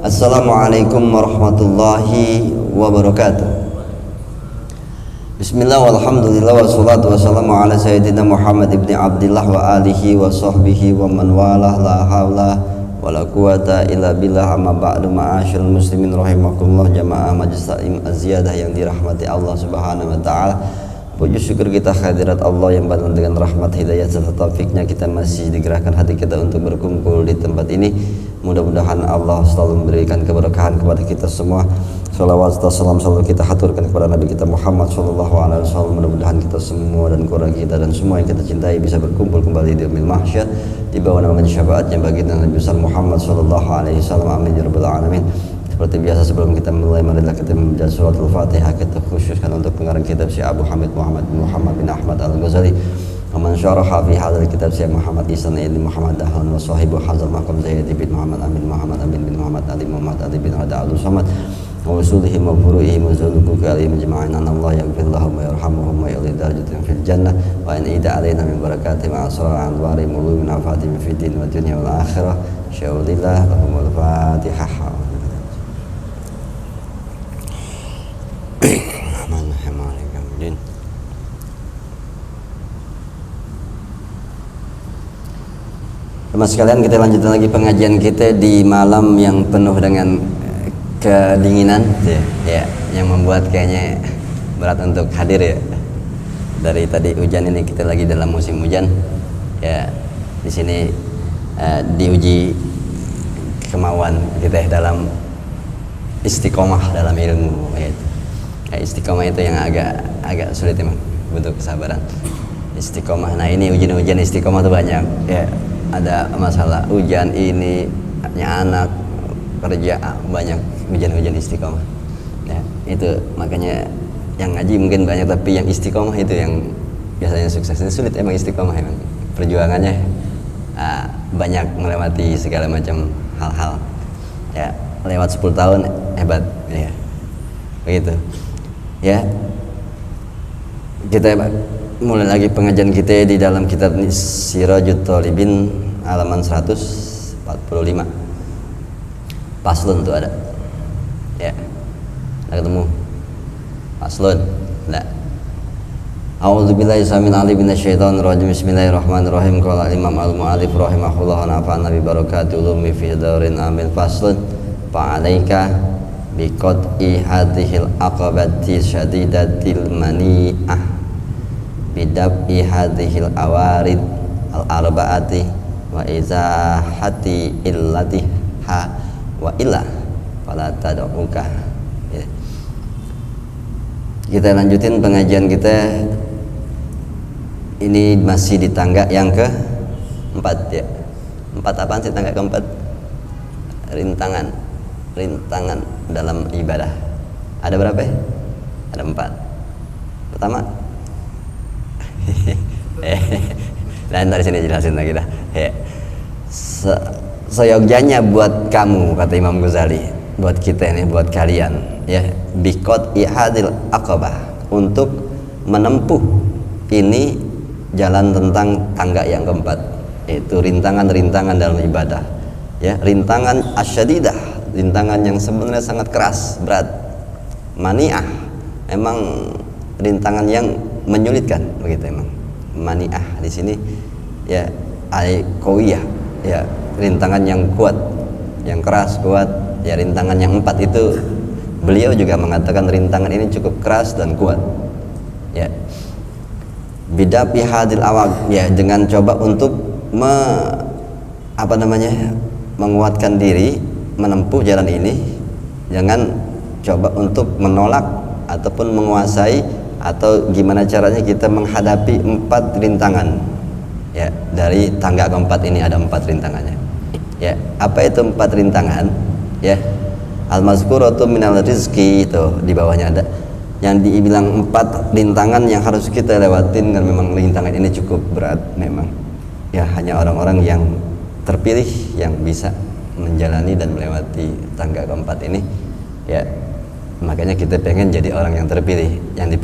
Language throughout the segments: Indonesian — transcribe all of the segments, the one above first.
Assalamualaikum warahmatullahi wabarakatuh. Bismillah walhamdulillah wassalatu wassalamu ala sayyidina Muhammad ibni Abdillah wa alihi wa sahbihi wa man walah, la hawla wa la quwata illa billah. Amma ba'du, ma'asyiral muslimin rahimakumullah, jamaah majelis taklim az-ziyadah yang dirahmati Allah subhanahu wa ta'ala. Puji syukur kita hadirat Allah yang penuh dengan rahmat, hidayah serta taufiknya kita masih digerakkan hati kita untuk berkumpul di tempat ini. Mudah-mudahan Allah selalu memberikan keberkahan kepada kita semua. Salawat serta salam selalu kita haturkan kepada Nabi kita Muhammad SAW. Mudah-mudahan kita semua dan keluarga kita dan semua yang kita cintai bisa berkumpul kembali di yaumil mahsyar di bawah naungan syafaatnya baginda Nabi besar Muhammad SAW. Amin ya rabbal alamin. Seperti biasa sebelum kita mulai, marilah kita membaca suratul Fatihah. Kita khususkan untuk pengarang kitab Syekh Abu Hamid Muhammad bin Ahmad Al-Ghazali. Waman syaraha fi hadzal kitab Syekh Muhammad Ihsan ibn Muhammad Dahlan wa sahibu hadzal maqam Zaid bin Muhammad Amin bin Muhammad Ali Muhammad Ali bin Ada Al-Samad wa usulihi wa furu'ihi wa zuluku kali majma'in Allah yaghfir lahum wa yarhamuhum wa yulid darajatan fil jannah wa in ida alaina min barakati ma asra anwari mulul min afatim fid din wa dunya wal akhirah. Syaurillah lahumul Fatihah. Teman sekalian, kita lanjutkan lagi pengajian kita di malam yang penuh dengan kedinginan ya, yang membuat kayaknya berat untuk hadir ya. Dari tadi hujan ini, kita lagi dalam musim hujan ya. Di sini diuji kemauan kita dalam istiqomah dalam ilmu ya. Istiqomah itu yang agak sulit memang, butuh kesabaran. Istiqomah, nah ini ujian istiqomah itu banyak ya. Ada masalah ujian ini, anak kerja, banyak ujian istiqomah ya. Itu makanya yang ngaji mungkin banyak, tapi yang istiqomah itu yang biasanya sukses. Ini sulit emang istiqomah, emang perjuangannya banyak, melewati segala macam hal-hal ya. Lewat 10 tahun hebat ya, begitu ya. Kita mulai lagi pengajian kita di dalam kitab Sirajut Thalibin halaman 145. Paslon tuh ada ya, udah ketemu paslon enggak? A'udzubillahi samil alim minasyaitonir rajim. Bismillahirrahmanirrahim. Qala Imam Al-Mu'allif rahimahullah wa nafa'ana bi barakatihi fi daurin amil. Faslun fa'alaika biqat'i hadhil aqabati syadidatil mani'ah bidab'i hadhil awarid al-arba'ati wa izahati illatiha wa illa fala tad'uka ya. Kita lanjutin pengajian kita ini masih di tangga yang ke-4 ya. 4 apaan sih tangga ke-4? Rintangan dalam ibadah. Ada berapa ya? Ada 4. Pertama dan dari sini jelasin lagi dah ya. Seyogyanya buat kamu, kata Imam Ghazali, buat kita ini, buat kalian ya, bikot ihadil aqabah, untuk menempuh ini jalan tentang tangga yang ke-4, yaitu rintangan dalam ibadah ya. Rintangan asyadidah, rintangan yang sebenarnya sangat keras, berat. Mani'ah, emang rintangan yang menyulitkan, begitu emang. Mani'ah di sini ya, al-qawiyah ya, rintangan yang kuat, yang keras, kuat ya. Rintangan yang 4 itu beliau juga mengatakan rintangan ini cukup keras dan kuat ya. Bidapi hadil awak ya, dengan coba untuk menguatkan diri menempuh jalan ini, jangan coba untuk menolak ataupun menguasai, atau gimana caranya kita menghadapi 4 rintangan ya. Dari tangga ke-4 ini ada 4 rintangannya ya. Apa itu 4 rintangan ya? Al-mazkuratu minal rizki, itu di bawahnya ada yang dibilang 4 rintangan yang harus kita lewatin, dan memang rintangan ini cukup berat memang ya. Hanya orang-orang yang terpilih yang bisa menjalani dan melewati tangga ke-4 ini ya. Makanya kita pengen jadi orang yang terpilih. Yang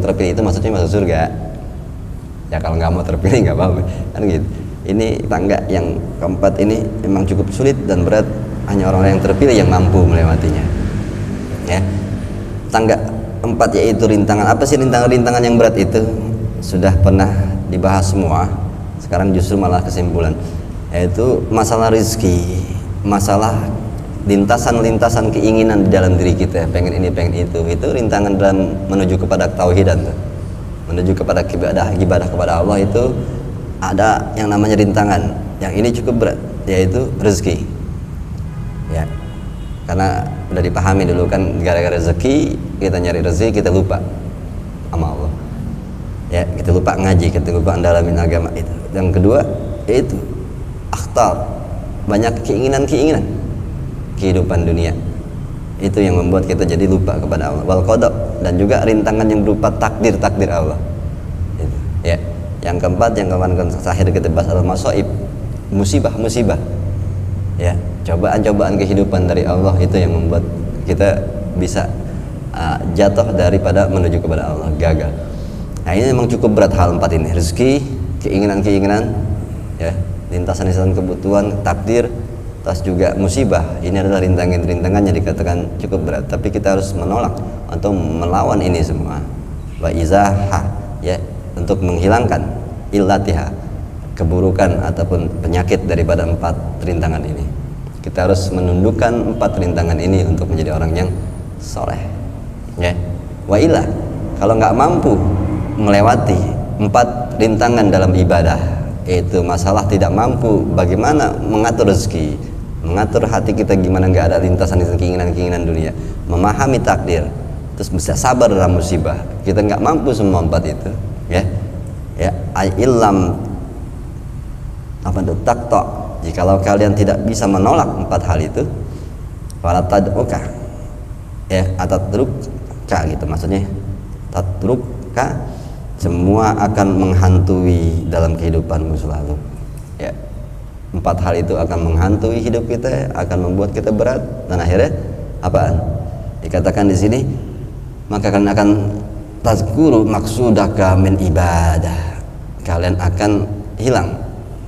terpilih itu maksudnya masuk surga ya. Kalau nggak mau terpilih nggak apa-apa kan gitu. Ini tangga yang ke-4 ini memang cukup sulit dan berat hanya orang-orang yang terpilih yang mampu melewatinya. Ya, tangga 4 yaitu rintangan. Apa sih rintangan-rintangan yang berat itu? Sudah pernah dibahas semua. Sekarang justru malah kesimpulan, yaitu masalah rezeki, masalah lintasan-lintasan keinginan di dalam diri kita, pengen ini pengen itu rintangan dalam menuju kepada tauhidan, menuju kepada ibadah kepada Allah. Itu ada yang namanya rintangan. Yang ini cukup berat, yaitu rezeki. Ya, karena udah dipahami dulu kan, gara-gara rezeki kita nyari rezeki, kita lupa sama Allah. Ya, kita lupa ngaji, kita lupa mendalamin agama itu. Yang kedua yaitu akhtar, banyak keinginan-keinginan kehidupan dunia, itu yang membuat kita jadi lupa kepada Allah. Wal qada, dan juga rintangan yang berupa takdir Allah itu. Ya, yang keempat, yang kemarin terakhir kita bahas adalah masaib, musibah. Ya, cobaan-cobaan kehidupan dari Allah, itu yang membuat kita bisa jatuh daripada menuju kepada Allah, gagal. Nah, ini memang cukup berat hal 4 ini, rezeki, keinginan-keinginan, ya, lintasan-lintasan kebutuhan, takdir, terus juga musibah. Ini adalah rintangan-rintangan yang dikatakan cukup berat, tapi kita harus menolak atau melawan ini semua. Wa izaha, ya, untuk menghilangkan illatiha, keburukan ataupun penyakit daripada 4 rintangan ini. Kita harus menundukkan 4 rintangan ini untuk menjadi orang yang soleh. Ya, wa ilah, kalau nggak mampu melewati 4 rintangan dalam ibadah, yaitu masalah tidak mampu bagaimana mengatur rezeki, mengatur hati kita gimana nggak ada lintasan keinginan-keinginan dunia, memahami takdir, terus bisa sabar dalam musibah. Kita nggak mampu semua 4 itu, ya ilam apa itu takto. Jikalau kalian tidak bisa menolak 4 hal itu, fala tad'uka, ya, atadruka gitu, maksudnya tadruka, semua akan menghantui dalam kehidupanmu selalu. Ya, 4 hal itu akan menghantui hidup kita, akan membuat kita berat, dan akhirnya apaan? Dikatakan di sini, maka kalian akan tazkuru maksudaka min ibadah. Kalian akan hilang,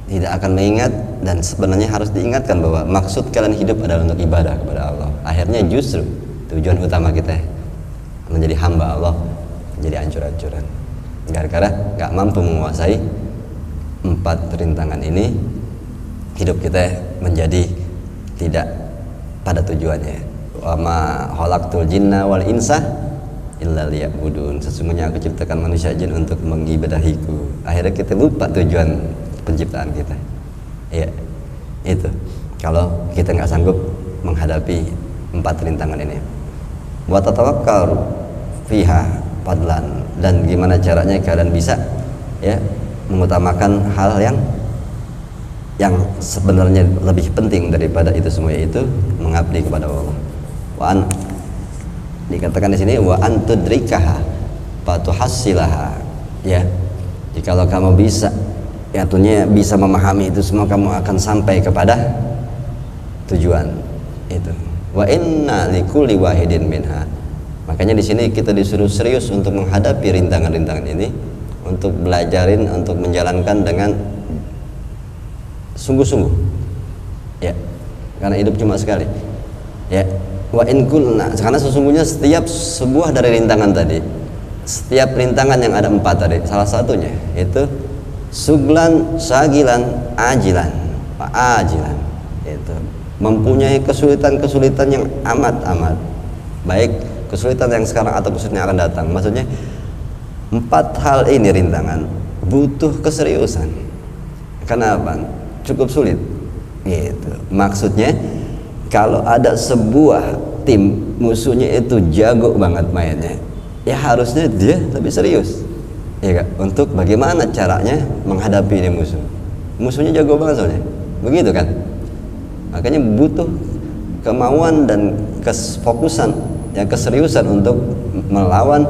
tidak akan mengingat, dan sebenarnya harus diingatkan bahwa maksud kalian hidup adalah untuk ibadah kepada Allah. Akhirnya justru tujuan utama kita menjadi hamba Allah menjadi hancur-hancuran. Gara-gara gak mampu menguasai 4 rintangan ini, hidup kita menjadi tidak pada tujuannya. Wa ma khalaqtul jinna wal insa illa liya'budun. Sesungguhnya aku ciptakan manusia jin untuk mengibadahiku. Akhirnya kita lupa tujuan penciptaan kita. Ya, itu. Kalau kita nggak sanggup menghadapi 4 rintangan ini. Wa tatawakkal fiha fadlan, dan gimana caranya kalian bisa, ya, mengutamakan hal yang sebenarnya lebih penting daripada itu semua, yaitu mengabdi kepada Allah. Dikatakan di sini wa antudrikaha fatuhassilaha, ya, jikalau kamu bisa, ya, artinya bisa memahami itu semua, kamu akan sampai kepada tujuan itu. Wa inna likulli wahidin minha, makanya di sini kita disuruh serius untuk menghadapi rintangan-rintangan ini, untuk belajarin, untuk menjalankan dengan sungguh-sungguh, ya, karena hidup cuma sekali, ya. Wa in kulna, karena sesungguhnya setiap sebuah dari rintangan tadi, setiap rintangan yang ada 4 tadi, salah satunya itu suglan, sagilan, ajilan, ajilan, itu mempunyai kesulitan-kesulitan yang amat-amat, baik kesulitan yang sekarang atau kesulitan yang akan datang. Maksudnya 4 hal ini rintangan butuh keseriusan. Kenapa? Cukup sulit gitu. Maksudnya kalau ada sebuah tim musuhnya itu jago banget mainnya, ya harusnya dia lebih serius, ya kan? Untuk bagaimana caranya menghadapi ini musuhnya jago banget soalnya, begitu kan? Makanya butuh kemauan dan kefokusan, ya, keseriusan untuk melawan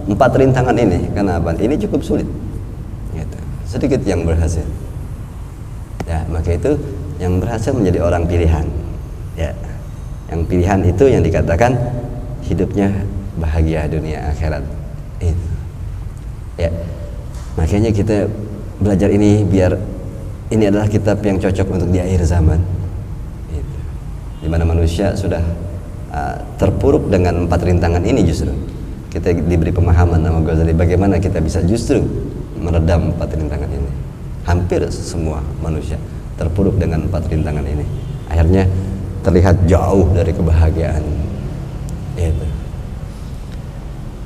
4 rintangan ini. Kenapa? Ini cukup sulit gitu. Sedikit yang berhasil, ya, maka itu yang berhasil menjadi orang pilihan, ya, yang pilihan itu yang dikatakan hidupnya bahagia dunia akhirat itu, ya. Makanya kita belajar ini biar ini adalah kitab yang cocok untuk di akhir zaman itu. di mana manusia sudah terpuruk dengan 4 rintangan ini. Justru kita diberi pemahaman sama Ghazali bagaimana kita bisa justru meredam 4 rintangan ini. Hampir semua manusia terpuruk dengan 4 rintangan ini, akhirnya terlihat jauh dari kebahagiaan itu.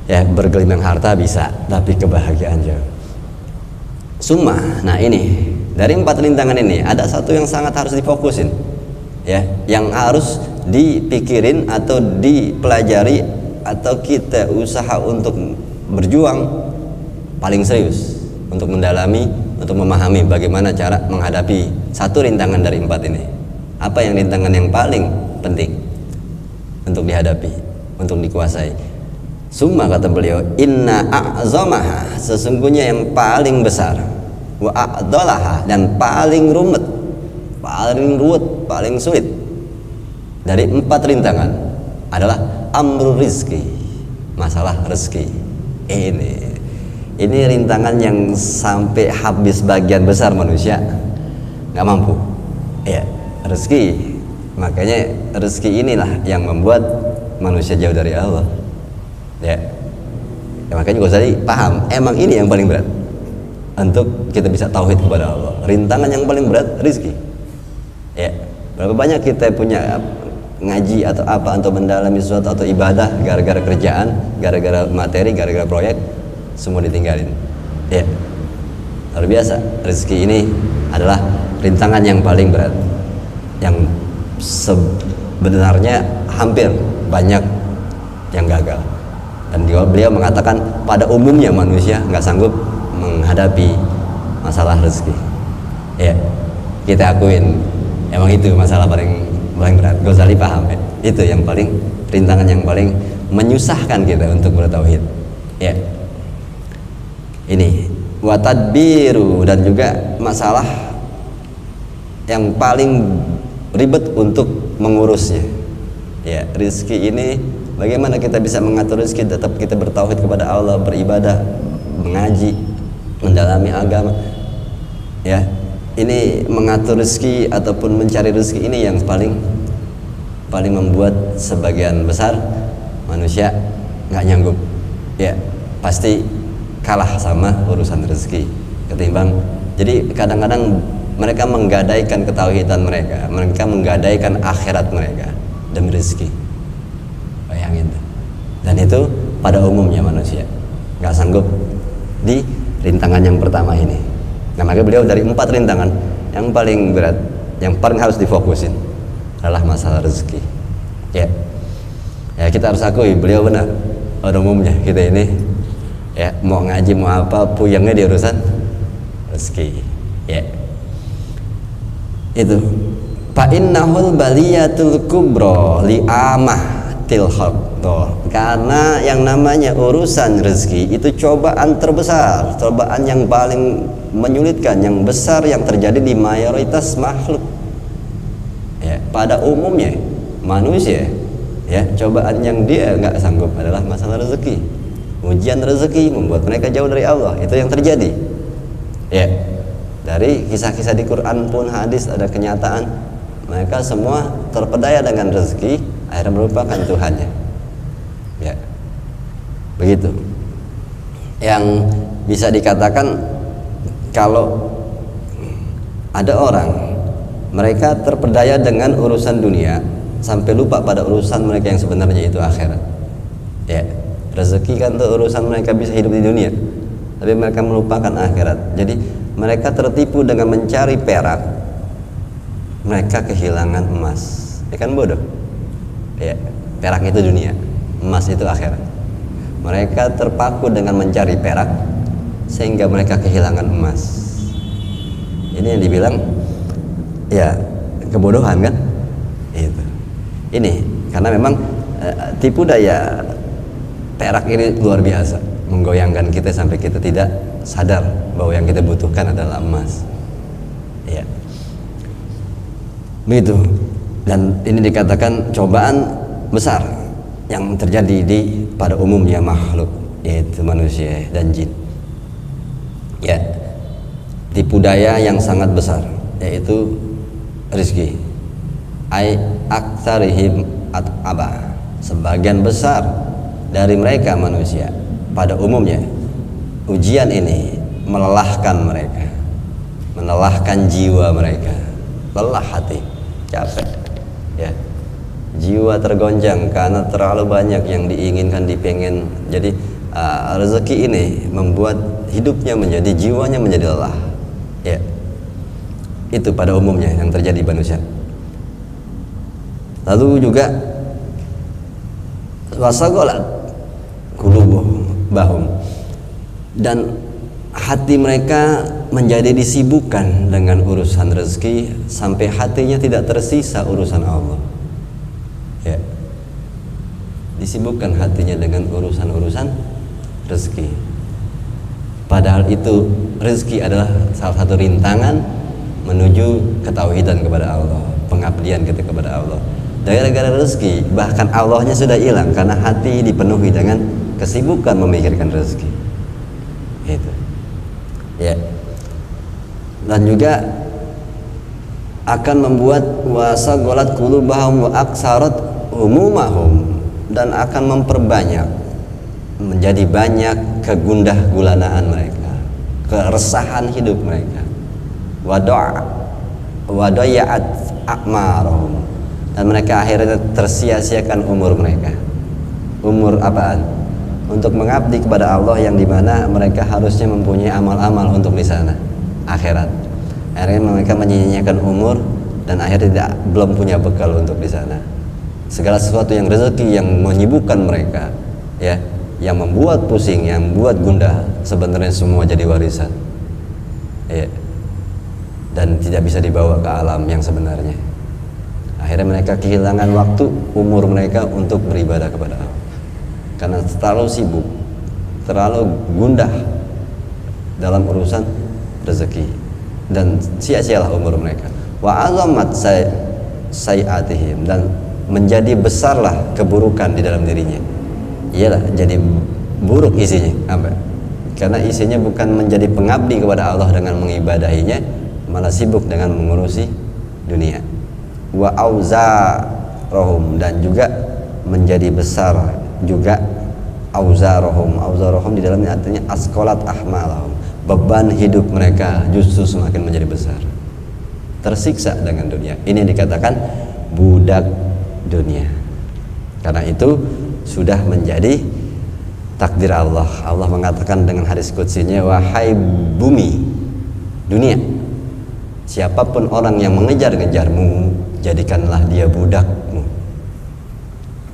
Ya, bergelimang harta bisa, tapi kebahagiaan jauh. Nah ini dari 4 rintangan ini ada satu yang sangat harus difokusin, ya, yang harus dipikirin atau dipelajari atau kita usaha untuk berjuang paling serius untuk mendalami, untuk memahami bagaimana cara menghadapi satu rintangan dari 4 ini. Apa yang rintangan yang paling penting untuk dihadapi, untuk dikuasai? Kata beliau, inna a'zamaha, sesungguhnya yang paling besar, wa a'dalaha, dan paling rumet, paling sulit dari 4 rintangan adalah amru rizki, masalah rezeki. Ini rintangan yang sampai habis bagian besar manusia nggak mampu, ya, rezeki. Makanya rezeki inilah yang membuat manusia jauh dari Allah, ya. Makanya Ghazali paham, emang ini yang paling berat untuk kita bisa tauhid kepada Allah. Rintangan yang paling berat rezeki, ya. Berapa banyak kita punya ngaji atau apa untuk mendalami sesuatu atau ibadah, gara-gara kerjaan, gara-gara materi, gara-gara proyek, semua ditinggalin, ya. Luar biasa. Rezeki ini adalah rintangan yang paling berat, yang sebenarnya hampir banyak yang gagal. Dan beliau mengatakan pada umumnya manusia nggak sanggup menghadapi masalah rezeki, ya. Kita akuin emang itu masalah paling berat. Ghazali paham, ya. Itu yang paling rintangan yang paling menyusahkan kita untuk bertauhid, ya. Ini watadbiru, dan juga masalah yang paling ribet untuk mengurusnya, ya. Rizki ini bagaimana kita bisa mengatur rizki tetap kita bertauhid kepada Allah, beribadah, mengaji, mendalami agama, ya. Ini mengatur rizki ataupun mencari rizki ini yang paling membuat sebagian besar manusia nggak nyanggup, ya. Pasti kalah sama urusan rezeki ketimbang. Jadi kadang-kadang mereka menggadaikan ketauhidan mereka menggadaikan akhirat mereka demi rezeki. Bayangin tuh. Dan itu pada umumnya manusia nggak sanggup di rintangan yang pertama ini. Nah, maka beliau dari 4 rintangan yang paling berat, yang paling harus difokusin adalah masalah rezeki, ya. Ya, kita harus akui beliau benar. Pada umumnya kita ini, ya, mau ngaji mau apa puyengnya di urusan rezeki, ya. Itu fa innahul baliyatul kubra li amatil khalq, karena yang namanya urusan rezeki itu cobaan terbesar, cobaan yang paling menyulitkan, yang besar, yang terjadi di mayoritas makhluk, ya. Pada umumnya manusia, ya, cobaan yang dia nggak sanggup adalah masalah rezeki. Ujian rezeki membuat mereka jauh dari Allah. Itu yang terjadi, ya. Dari kisah-kisah di Quran pun hadis ada kenyataan mereka semua terpedaya dengan rezeki, akhirnya melupakan Tuhannya, ya. Begitu. Yang bisa dikatakan kalau ada orang mereka terpedaya dengan urusan dunia sampai lupa pada urusan mereka yang sebenarnya itu akhirat, ya. Rezeki kan tuh urusan mereka bisa hidup di dunia, tapi mereka melupakan akhirat. Jadi mereka tertipu dengan mencari perak, mereka kehilangan emas. Ya kan bodoh, ya. Perak itu dunia, emas itu akhirat. Mereka terpaku dengan mencari perak sehingga mereka kehilangan emas. Ini yang dibilang, ya, kebodohan kan? Itu. Ini karena memang tipu daya perak ini luar biasa, menggoyangkan kita sampai kita tidak sadar bahwa yang kita butuhkan adalah emas, ya. Begitu. Dan ini dikatakan cobaan besar yang terjadi pada umumnya makhluk, yaitu manusia dan jin, ya. Tipu daya yang sangat besar yaitu rezeki, ai aktsarihim at'aba, sebagian besar dari mereka manusia pada umumnya ujian ini melelahkan mereka, melelahkan jiwa mereka, lelah hati, capek ya, jiwa tergoncang karena terlalu banyak yang diinginkan, dipengen. Jadi rezeki ini membuat hidupnya menjadi, jiwanya menjadi lelah ya. Itu pada umumnya yang terjadi manusia. Lalu juga wasagolat qulubuhum, dan hati mereka menjadi disibukkan dengan urusan rezeki sampai hatinya tidak tersisa urusan Allah ya. Disibukkan hatinya dengan urusan-urusan rezeki, padahal itu rezeki adalah salah satu rintangan menuju ketauhidan kepada Allah, pengabdian kita kepada Allah. Gara-gara rezeki bahkan Allahnya sudah hilang karena hati dipenuhi dengan kesibukan memikirkan rezeki itu ya. Dan juga akan membuat wasagolat qulubahum wa aksarat umumahum, dan akan memperbanyak, menjadi banyak kegundah gulanaan mereka, keresahan hidup mereka, wada'at a'marahum, dan mereka akhirnya tersia-siakan umur mereka. Umur apaan? Untuk mengabdi kepada Allah, yang dimana mereka harusnya mempunyai amal-amal untuk di sana akhirat. Akhirnya mereka menyia-nyiakan umur dan akhirnya belum punya bekal untuk di sana. Segala sesuatu yang rezeki yang menyibukkan mereka ya, yang membuat pusing, yang membuat gundah, sebenarnya semua jadi warisan ya, dan tidak bisa dibawa ke alam yang sebenarnya. Akhirnya mereka kehilangan waktu, umur mereka untuk beribadah kepada Allah karena terlalu sibuk, terlalu gundah dalam urusan rezeki, dan sia-sialah umur mereka. Wa azamat sayiatihim, dan menjadi besarlah keburukan di dalam dirinya. Iyalah, jadi buruk isinya. Apa? Karena isinya bukan menjadi pengabdi kepada Allah dengan mengibadahinya, malah sibuk dengan mengurusi dunia. Wa auzarohum, dan juga menjadi besar juga auzarohum. Auzarohum di dalamnya artinya askolat ahmalahum, beban hidup mereka justru semakin menjadi besar, tersiksa dengan dunia. Ini yang dikatakan budak dunia. Karena itu sudah menjadi takdir Allah. Allah mengatakan dengan hadis qudsinya, wahai bumi dunia, siapapun orang yang mengejar-ngejarmu, jadikanlah dia budakmu,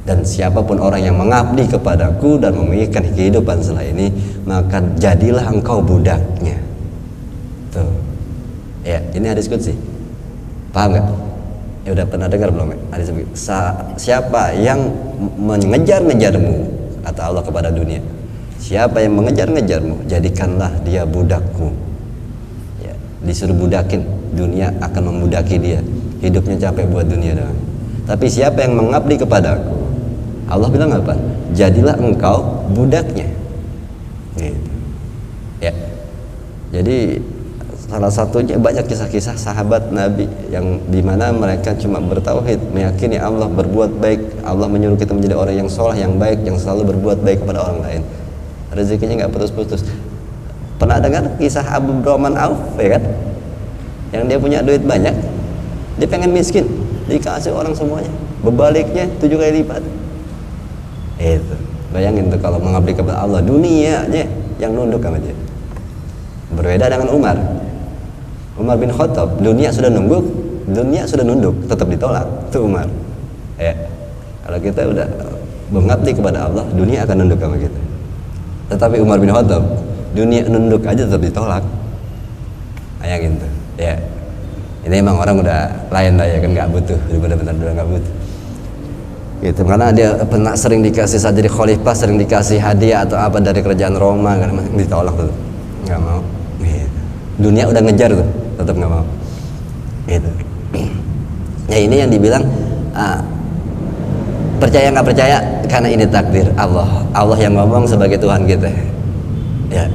dan siapapun orang yang mengabdi kepadaku dan memikirkan kehidupan setelah ini, maka jadilah engkau budaknya. Tuh ya, ini hadis qudsi. Paham gak? Ya udah pernah dengar belum? Hadis siapa yang mengejar-ngejarmu, kata Allah kepada dunia, siapa yang mengejar-ngejarmu, jadikanlah dia budakmu ya. Disuruh budakin, dunia akan membudaki dia, hidupnya capek buat dunia doang. Tapi siapa yang mengabdi kepadaku, Allah bilang apa? Jadilah engkau budaknya gitu ya. Jadi salah satunya banyak kisah-kisah sahabat Nabi yang dimana mereka cuma bertauhid, meyakini Allah, berbuat baik. Allah menyuruh kita menjadi orang yang soleh, yang baik, yang selalu berbuat baik kepada orang lain. Rezekinya nggak putus-putus. Pernah dengar kisah Abu Abdurrahman Auf ya kan? Yang dia punya duit banyak, dia pengen miskin, dikasih orang semuanya, berbaliknya 7 kali lipat. Itu bayangin tuh kalau mengabdi kepada Allah, dunianya yang nunduk sama dia. Berbeda dengan Umar bin Khattab, dunia sudah nunduk, tetap ditolak. Itu Umar ya. Kalau kita udah mengabdi kepada Allah, dunia akan nunduk sama kita. Tetapi Umar bin Khattab, dunia nunduk aja tetap ditolak. Bayangin tuh ya. Ini emang orang udah lain lah ya kan, nggak butuh, benar-benar udah nggak butuh gitu. Karena dia pernah sering dikasih saat jadi khalifah, sering dikasih hadiah atau apa dari kerajaan Roma, kan ditolak tuh, nggak mau gitu. Dunia udah ngejar tuh, tetap nggak mau gitu. Ya ini yang dibilang percaya nggak percaya, karena ini takdir Allah. Allah yang ngomong sebagai Tuhan kita ya.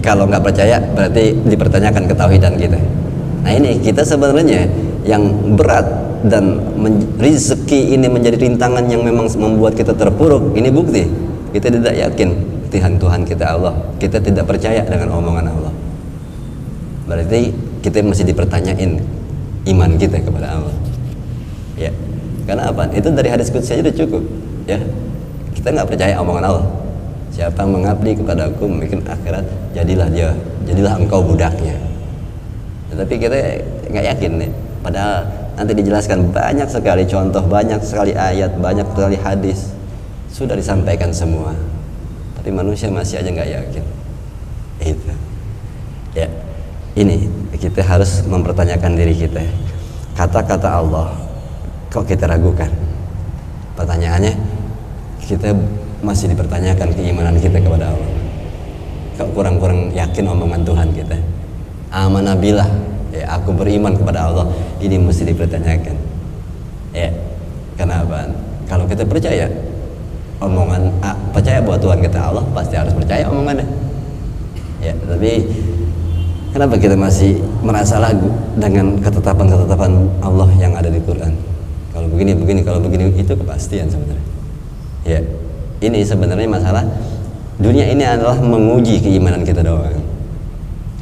Kalau nggak percaya berarti dipertanyakan ketauhidan kita. Nah ini kita sebenarnya yang berat dan rezeki ini menjadi rintangan yang memang membuat kita terpuruk, ini bukti kita tidak yakin Tuhan kita Allah, kita tidak percaya dengan omongan Allah. Berarti kita masih dipertanyain iman kita kepada Allah. Ya, karena apa? Itu dari hadis qudsi aja udah cukup. Ya, kita nggak percaya omongan Allah. Siapa mengabdi kepadaku memikir akhirat, jadilah engkau budaknya. Tetapi kita nggak yakin nih. Padahal nanti dijelaskan banyak sekali contoh, banyak sekali ayat, banyak sekali hadis sudah disampaikan semua. Tapi manusia masih aja nggak yakin. Itu. Ya, ini kita harus mempertanyakan diri kita. Kata-kata Allah kok kita ragukan? Pertanyaannya, kita masih dipertanyakan keimanan kita kepada Allah. Kok kurang-kurang yakin omongan Tuhan kita? Amanah billah, ya, aku beriman kepada Allah, ini mesti dipertanyakan. Ya, kenapa? Kalau kita percaya percaya bahwa Tuhan kita Allah, pasti harus percaya omongannya. Ya, tapi kenapa kita masih merasa ragu dengan ketetapan-ketetapan Allah yang ada di Quran? Kalau begini, kalau begini, itu kepastian sebenarnya. Ya, ini sebenarnya masalah dunia ini adalah menguji keimanan kita doang.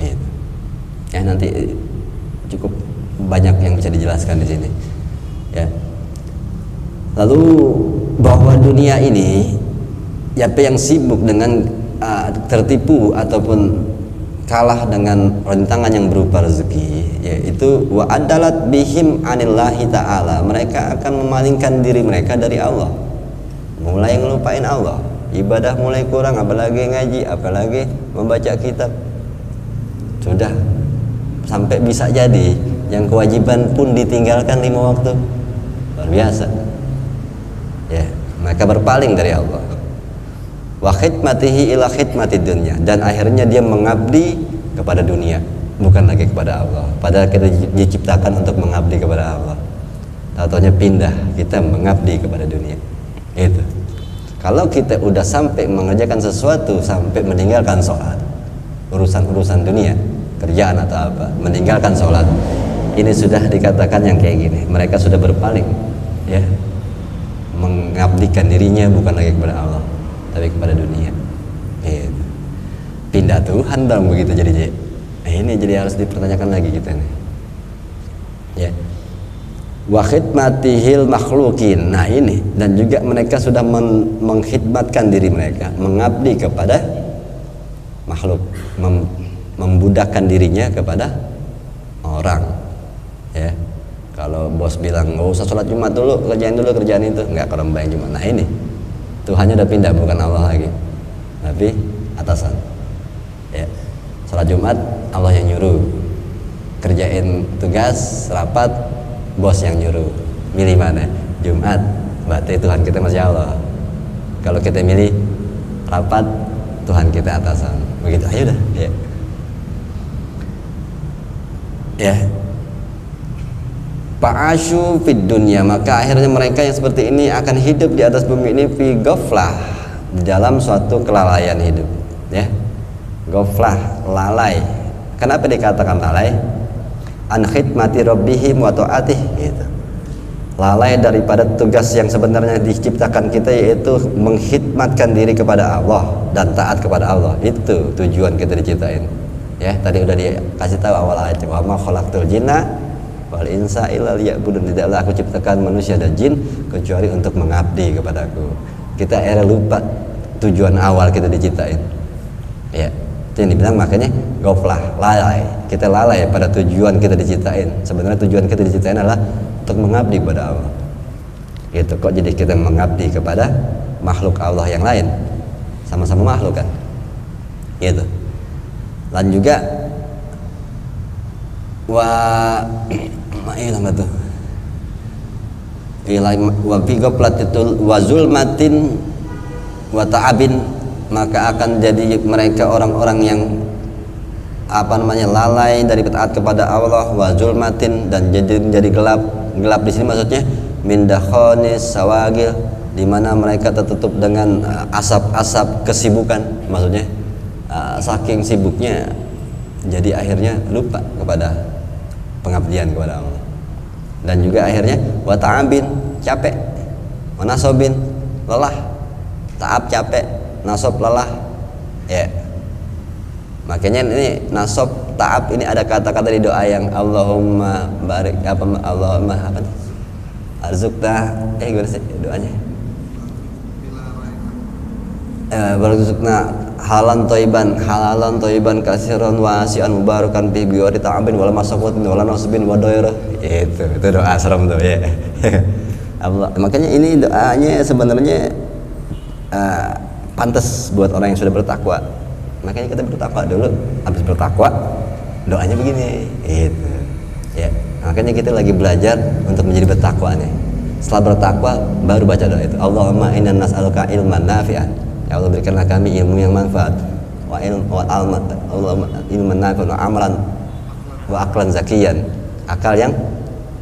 Gitu. Ya, nanti cukup banyak yang bisa dijelaskan di sini. Ya. Lalu bahwa dunia ini, siapa yang sibuk dengan tertipu ataupun kalah dengan rintangan yang berupa rezeki, yaitu wa adalat bihim anillahi ta'ala, mereka akan memalingkan diri mereka dari Allah, mulai ngelupain Allah, ibadah mulai kurang, apalagi ngaji, apalagi membaca kitab. Sudah sampai bisa jadi yang kewajiban pun ditinggalkan 5 waktu. Luar biasa. Ya, mereka berpaling dari Allah. Wa khidmatihi ila khidmatid dunya, dan akhirnya dia mengabdi kepada dunia, bukan lagi kepada Allah. Padahal kita diciptakan untuk mengabdi kepada Allah. Tahu-taunya pindah, kita mengabdi kepada dunia. Itu. Kalau kita udah sampai mengerjakan sesuatu, sampai meninggalkan sholat, urusan-urusan dunia, kerjaan atau apa, meninggalkan sholat, ini sudah dikatakan yang kayak gini, mereka sudah berpaling, ya, mengabdikan dirinya bukan lagi kepada Allah, tapi kepada dunia. Gitu. Pindah Tuhan dong begitu jadi. Ini jadi harus dipertanyakan lagi kita nih. Ya. Wa khidmatihil makhlukin. Nah ini, dan juga mereka sudah mengkhidmatkan diri mereka, mengabdi kepada makhluk, membudakkan dirinya kepada orang. Ya. Kalau bos bilang nggak usah sholat Jumat dulu, kerjaan itu, nggak kalau membayang Jumat. Nah ini, Tuhannya udah pindah, bukan Allah lagi, tapi atasan. Ya. Sholat Jumat Allah yang nyuruh, kerjain tugas rapat bos yang nyuruh. Milih mana? Jumat, berarti Tuhan kita masih Allah. Kalau kita milih rapat, Tuhan kita atasan. Begitu aja udah. Ya. Ya. Fa'asyu fid dunya, maka akhirnya mereka yang seperti ini akan hidup di atas bumi ini fi ghaflah, di dalam suatu kelalaian hidup. Ya. Ghaflah, lalai. Kenapa dikatakan lalai? An khidmati rabbihim wa ta'atih, gitu. Lalai daripada tugas yang sebenarnya diciptakan kita, yaitu mengkhidmatkan diri kepada Allah dan taat kepada Allah. Itu tujuan kita diciptain. Ya, tadi udah dikasih tahu awal ayat, wa ma khalaqtul jinna wal insa illa liya'budun, tidaklah aku ciptakan manusia dan jin kecuali untuk mengabdi kepadaku. Kita lupa tujuan awal kita diciptain. Ya, itu yang dibilang makanya ghaflah, lalai. Kita lalai pada tujuan kita diciptain. Sebenarnya tujuan kita diciptain adalah untuk mengabdi kepada Allah. Gitu, kok jadi kita mengabdi kepada makhluk Allah yang lain? Sama-sama makhluk kan? Gitu. Dan juga wa fi ghaflatil wa zulmatin wa ta'abin, maka akan jadi mereka orang-orang yang lalai dari taat kepada Allah, wa zulmatin, dan jadi gelap di sini maksudnya min dakhanis sawagil, di mana mereka tertutup dengan asap-asap kesibukan, maksudnya saking sibuknya jadi akhirnya lupa kepada pengabdian kepada Allah. dan juga akhirnya wa ta'abin capek, wa nasobin lelah. Ta'ab capek, nasob lelah. Ya. Makanya ini nasob ta'ab ini ada kata-kata di doa yang Allahumma barik apa Allahumma apa nih? Arzuqna gimana sih doanya? Barzukna halalan thayyiban katsiran wasi'an mubarakan fi biwari ta'abin wala masaqatin wala nasbin wa dairah. Itu doa serem tuh ya. Allah, makanya ini doanya sebenarnya pantas buat orang yang sudah bertakwa. Makanya kita bertakwa dulu, habis bertakwa doanya begini. Itu. Ya. Makanya kita lagi belajar untuk menjadi bertakwa nih. Setelah bertakwa baru baca doa itu. Allahumma inna nas'aluka ilman nafi'an. Ya Allah berikanlah kami ilmu yang manfaat wa ilman nafi'an wa amalan wa aqlan zakiyan, akal yang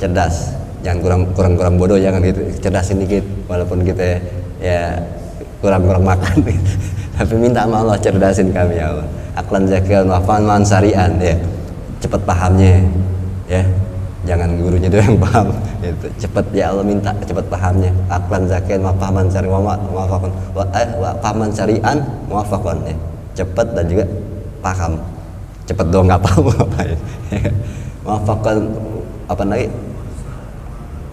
cerdas, jangan kurang bodoh, jangan gitu, cerdasin dikit walaupun kita ya kurang makan tapi minta sama Allah cerdasin kami ya Allah, aqlan zakiyan wa fahman syari'an, ya cepat pahamnya ya, jangan gurunya doang yang paham gitu. Cepat ya Allah minta cepat pahamnya, aqlan zakiyan wa fahman syari'an wa fahman syari'an muwafaqan, ya cepat dan juga paham. Cepat doang nggak paham ngapain. Muwafaqan apa lagi,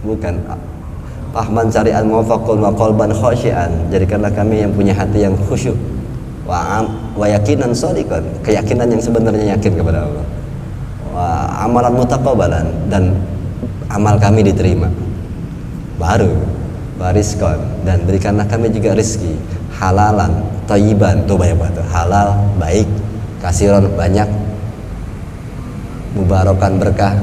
bukan fahman syari'an muwafaqan wa qalban khasyian, jadikanlah kami yang punya hati yang khusyuk, wa yakinan shadiqan, keyakinan yang sebenarnya yakin kepada Allah, amalan mutaqabbalan, dan amal kami diterima, baru warizqan, dan berikanlah kami juga rezeki halalan thayyiban, tuh banyak banget, halal baik, kasiron banyak, mubarakan berkah,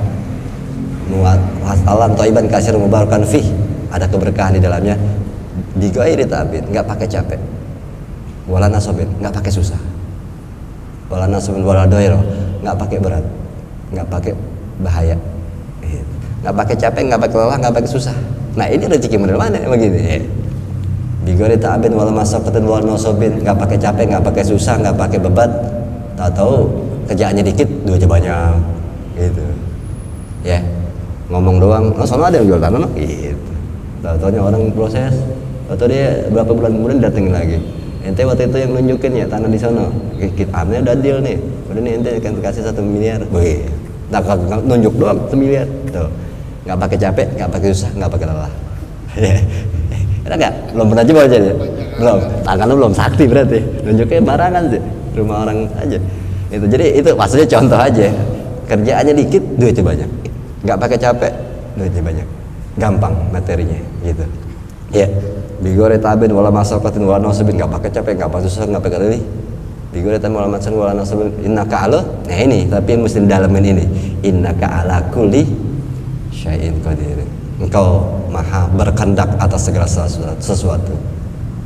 halalan thayyiban kasiron mubarakan fih, ada keberkahan di dalamnya, bighairi ta'abin, enggak pakai capek, wala nasobin, enggak pakai susah, wala nasobin wala dairah, enggak pakai berat, nggak pakai bahaya, nggak pakai capek, nggak pakai lelah, nggak pakai susah. Nah ini rezeki model mana begini? Bighairi ta'abin wala masaqatin wala nasobin, nggak pakai capek, nggak pakai susah, nggak pakai bebat. Tahu kerjaannya dikit, duitnya banyak, gitu. Ya, ngomong doang, soalnya ada yang jual tanah, gitu. Tahu-taunya orang proses, atau dia berapa bulan kemudian datengin lagi. Ente waktu itu yang nunjukin ya tanah di sana, amnya udah deal nih, udah nih ente akan kasih 1 miliar, wih, nunjuk doang 1 miliar, tuh, nggak pakai capek, nggak pakai susah, nggak pakai lelah, enak nggak? Belum pernah coba aja ya? Belum, tangan lu belum sakti berarti, nunjuknya barangan sih, rumah orang aja, itu, jadi itu maksudnya contoh aja, kerjaannya dikit, duitnya banyak, nggak pakai capek, duitnya banyak, gampang materinya, gitu, ya. Bighairi ta'abin wala masaqatin wala nasabin, enggak pakai capek, enggak pakai susah, enggak pakai letih. Bighairi ta'abin wala masaqatin wala nasabin, innaka ala, nah ini tapi yang mesti dalamin ini, innaka ala kulli syai'in qadir, engkau maha berkehendak atas segala sesuatu,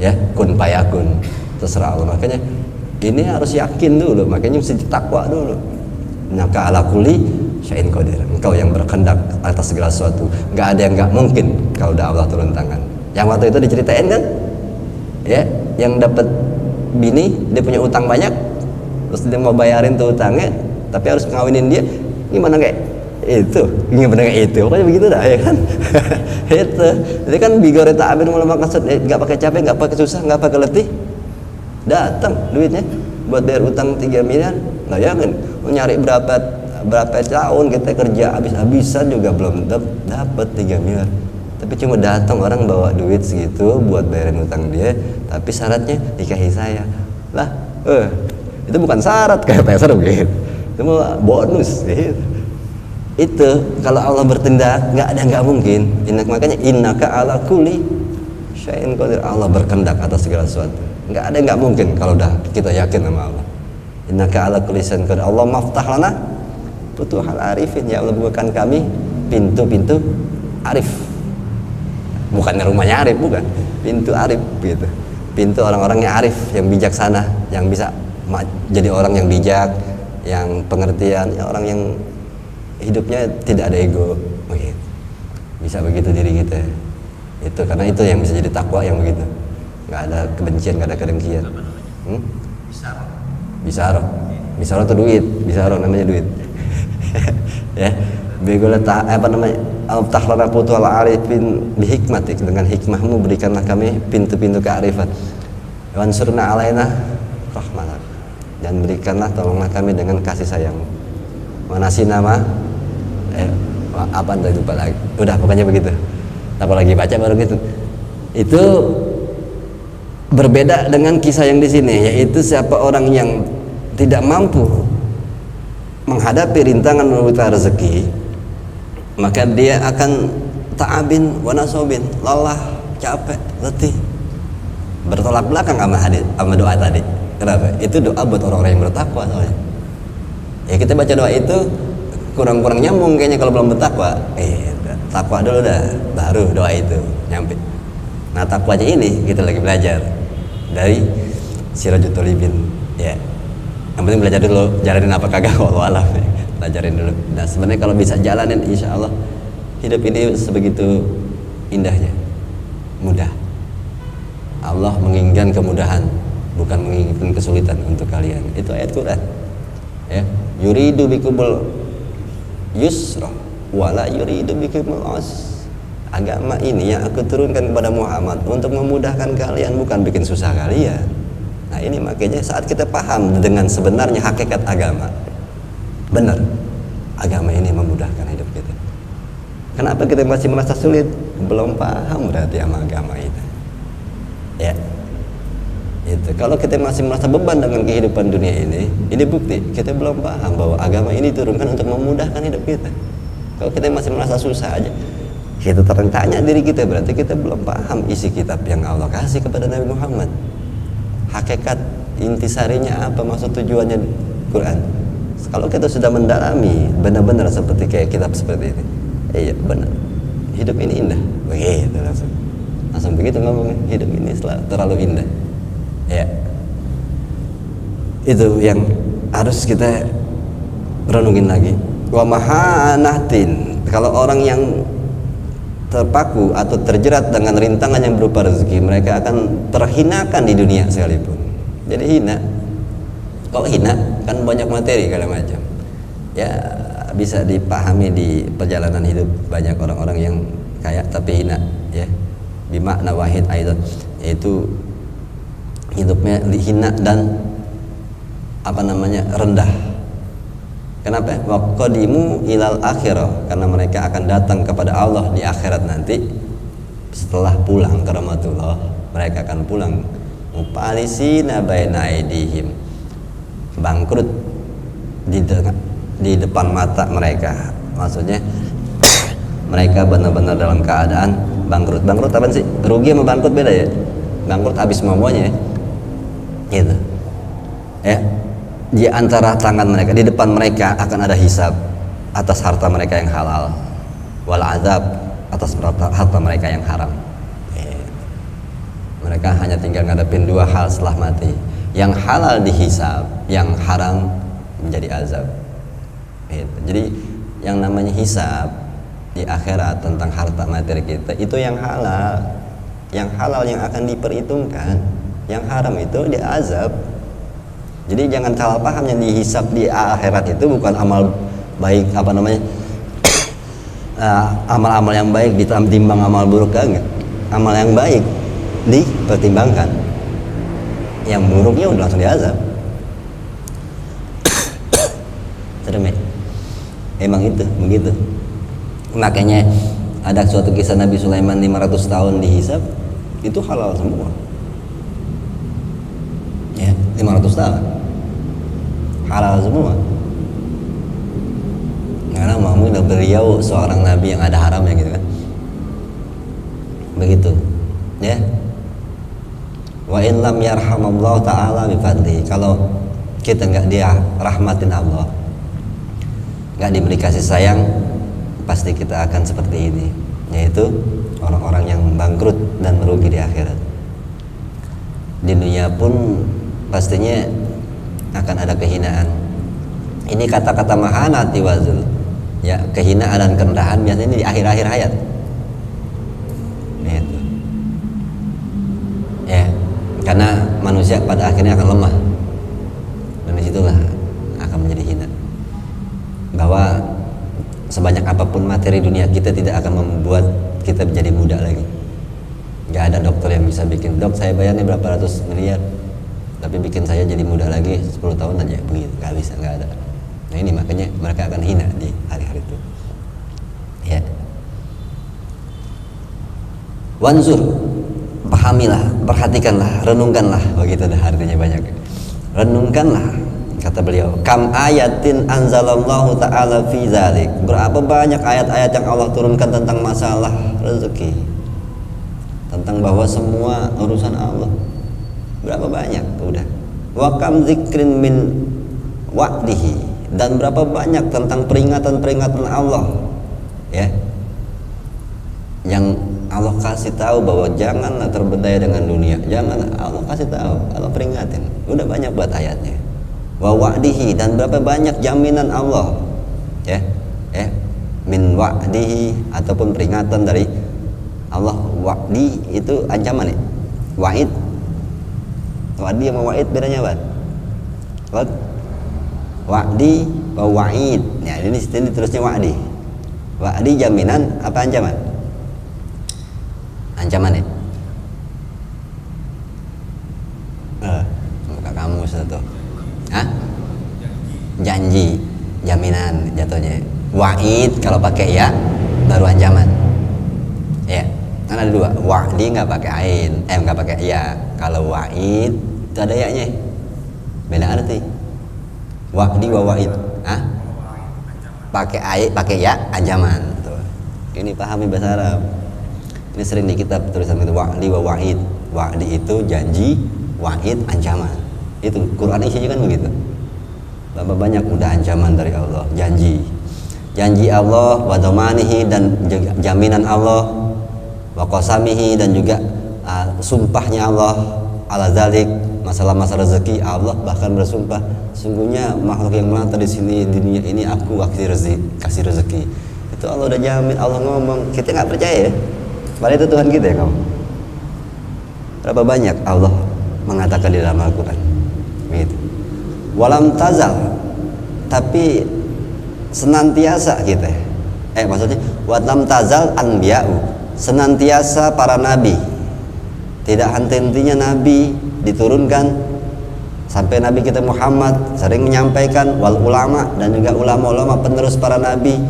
ya, kun fayakun, terserah Allah. Makanya ini harus yakin dulu, makanya mesti takwa dulu, innaka ala kulli syai'in qadir, engkau yang berkehendak atas segala sesuatu, enggak ada yang enggak mungkin kalau udah Allah turun tangan. Yang waktu itu diceritain kan, ya, yang dapat bini dia punya utang banyak, terus dia mau bayarin tuh utangnya, tapi harus ngawinin dia, gimana kayak itu, pokoknya begitu dah, ya kan. Itu, jadi kan bighairi ta'abin wala maqsad, nggak pakai capek, nggak pakai susah, nggak pakai letih, datang duitnya buat bayar utang 3 miliar, bayangin, nyari berapa tahun kita kerja habis-habisan juga belum dapat 3 miliar. Tapi cuma datang orang bawa duit segitu buat bayarin utang dia, tapi syaratnya nikahi saya. Lah, itu bukan syarat kayak peser begitu. Itu mau bonus gitu. Itu kalau Allah bertindak nggak mungkin. Makanya innaka ala kulli syai'in qadir, Allah berkehendak atas segala sesuatu. Nggak ada yang nggak mungkin kalau udah kita yakin sama Allah. Innaka ala kulli syai'in qadir. Allah maftah lana futuhal arifin, ya Allah bukakan kami pintu-pintu arif. Bukannya rumahnya arif, bukan, pintu arif gitu, pintu orang-orang yang arif, yang bijaksana, yang bisa jadi orang yang bijak, yang pengertian, ya orang yang hidupnya tidak ada ego, begitu. Bisa begitu diri kita, itu karena itu yang bisa jadi takwa yang begitu, nggak ada kebencian, nggak ada kedengkian. Bisaroh itu duit, bisaroh namanya duit. Ya, begola apa namanya? Aftah lana futuhal arifin bihikmatik, dengan hikmahmu berikanlah kami pintu-pintu kearifan. Wansurna alaina rahmatak, dan berikanlah tolonglah kami dengan kasih sayangmu. Manasi nama apa tadi lupa lagi. Udah pokoknya begitu. Apalagi baca baru gitu. Itu berbeda dengan kisah yang di sini, yaitu siapa orang yang tidak mampu menghadapi rintangan merebut rezeki, maka dia akan ta'abin wa nasobin, lelah, capek, letih, bertolak belakang sama doa tadi. Kenapa? Itu doa buat orang-orang yang bertakwa soalnya. Ya kita baca doa itu kurang-kurang nyambung kayaknya kalau belum bertakwa. Takwa dulu dah, baru doa itu nyampe. Nah takwanya ini kita lagi belajar dari Sirajut Thalibin, ya. Yang penting belajar dulu, jalanin apa kagak wallahu alam. Belajarin dulu. Nah sebenarnya kalau bisa jalanin, insya Allah hidup ini sebegitu indahnya, mudah. Allah menginginkan kemudahan, bukan menginginkan kesulitan untuk kalian. Itu ayat Quran, ya. Yuridu bikumul yusra wala yuridu bikumul usra. Agama ini yang aku turunkan kepada Muhammad untuk memudahkan kalian, bukan bikin susah kalian. Nah ini makanya saat kita paham dengan sebenarnya hakikat agama, benar, agama ini memudahkan hidup kita. Kenapa kita masih merasa sulit? Belum paham berarti sama agama itu, ya. Itu kalau kita masih merasa beban dengan kehidupan dunia ini bukti kita belum paham bahwa agama ini diturunkan untuk memudahkan hidup kita. Kalau kita masih merasa susah aja, kita tanya diri kita, berarti kita belum paham isi kitab yang Allah kasih kepada Nabi Muhammad. Hakikat intisarinya apa, maksud tujuannya Quran. Kalau kita sudah mendalami benar-benar seperti kayak kitab seperti ini, iya benar, hidup ini indah. Begitu langsung begitu ngomongnya, hidup ini terlalu indah, ya. Itu yang harus kita renungin lagi. Wa mahanahtin, kalau orang yang terpaku atau terjerat dengan rintangan yang berupa rezeki, mereka akan terhinakan di dunia sekalipun. Jadi hina, kalau hina kan banyak materi segala macam, ya bisa dipahami di perjalanan hidup banyak orang-orang yang kaya tapi hina, ya, bimakna wahid aidan, yaitu hidupnya hina dan rendah. Kenapa? Waqadimu ilal akhirah, karena mereka akan datang kepada Allah di akhirat nanti. Setelah pulang ke rahmatullah, mereka akan pulang mupalisina baina aidihim, bangkrut di depan mata mereka. Maksudnya mereka benar-benar dalam keadaan bangkrut. Bangkrut apa sih? Rugi sama bangkrut beda ya? Bangkrut habis semuanya, ya. Gitu, ya. Di antara tangan mereka, di depan mereka akan ada hisab atas harta mereka yang halal, wal azab atas harta mereka yang haram. Mereka hanya tinggal ngadepin dua hal setelah mati, yang halal dihisab, yang haram menjadi azab. Jadi yang namanya hisab di akhirat tentang harta materi kita itu yang halal yang akan diperhitungkan, yang haram itu diazab. Jadi jangan salah paham, yang dihisab di akhirat itu bukan amal baik amal-amal yang baik ditimbang amal buruk, enggak. Amal yang baik dipertimbangkan, yang buruknya udah langsung diazab. Serem ya? Emang itu begitu. Makanya ada suatu kisah Nabi Sulaiman 500 tahun dihisab, itu halal semua. Ya, 500 tahun halal semua, karena mungkin beliau seorang nabi yang ada haramnya gitu kan. Begitu, ya. Wa in lam yarhamallahu ta'ala bi fadlihi, kalau kita nggak dia rahmatin Allah, nggak diberi kasih sayang, pasti kita akan seperti ini, yaitu orang-orang yang bangkrut dan merugi di akhirat. Di dunia pun pastinya akan ada kehinaan. Ini kata-kata mahanati wazul, ya, kehinaan dan kerendahan biasanya di akhir-akhir hayat. Gitu. Ya, karena manusia pada akhirnya akan lemah, dan disitulah akan menjadi hina. Bahwa sebanyak apapun materi dunia kita tidak akan membuat kita menjadi muda lagi. Nggak ada dokter yang bisa bikin, dok saya bayarnya berapa ratus miliar tapi bikin saya jadi muda lagi 10 tahun aja, begitu. Nggak bisa, nggak ada. Nah ini makanya mereka akan hina di hari-hari itu ya. Wanzur, pahamilah, perhatikanlah, renungkanlah, begitu dah artinya banyak. Renungkanlah, kata beliau, kam ayatin anzalallahu ta'ala fi dzalik. Berapa banyak ayat-ayat yang Allah turunkan tentang masalah rezeki, tentang bahwa semua urusan Allah. Berapa banyak udah. Wa kam zikrin min wa'dihi, dan berapa banyak tentang peringatan-peringatan Allah ya, yang Allah kasih tahu bahwa janganlah terbedaya dengan dunia, janganlah. Allah kasih tahu, Allah peringatin, udah banyak buat ayatnya. Wa wa'dihi, dan berapa banyak jaminan Allah ya, min wa'dihi, ataupun peringatan dari Allah. Wa'di itu ancaman ya, wa'id. Wa'di sama wa'id bedanya apa? Wa'di wa wa'id. Ya ini terusnya wa'di. Wa'di jaminan, apa ancaman? Ancaman ya. Buka kamu satu. Hah? Janji, jaminan jatuhnya. Wa'id kalau pakai ya baru ancaman. Ya. Kan ada dua. Wa'di nggak pakai ain, nggak pakai ya. Kalau wa'id itu ada ya-nya. Beda arti. Wa'di wa wa'id. Hah? Pakai ain, pakai ya, ancaman. Tuh. Ini pahami bahasa Arab. Ini sering di kitab tulisan itu, wa'di wa wa'id. Wa'di itu janji, wa'id ancaman. Itu Quran isinya kan begitu. Berapa banyak udah ancaman dari Allah, janji. Janji Allah, wa dhamanihi, dan jaminan Allah, wa qasamihi, dan juga sumpahnya Allah ala zalik, masalah-masalah rezeki. Allah bahkan bersumpah, sungguhnya makhluk yang melata di sini di dunia ini aku kasih rezeki. Itu Allah udah jamin, Allah ngomong, kita nggak percaya ya. Padahal itu Tuhan kita ya kamu. Berapa banyak Allah mengatakan di dalam Al-Quran gitu. Walam tazal, tapi senantiasa kita maksudnya walam tazal anbiya'u, senantiasa para nabi, tidak henti-hentinya nabi diturunkan sampai Nabi kita Muhammad sering menyampaikan, wal ulama, dan juga ulama-ulama penerus para nabi,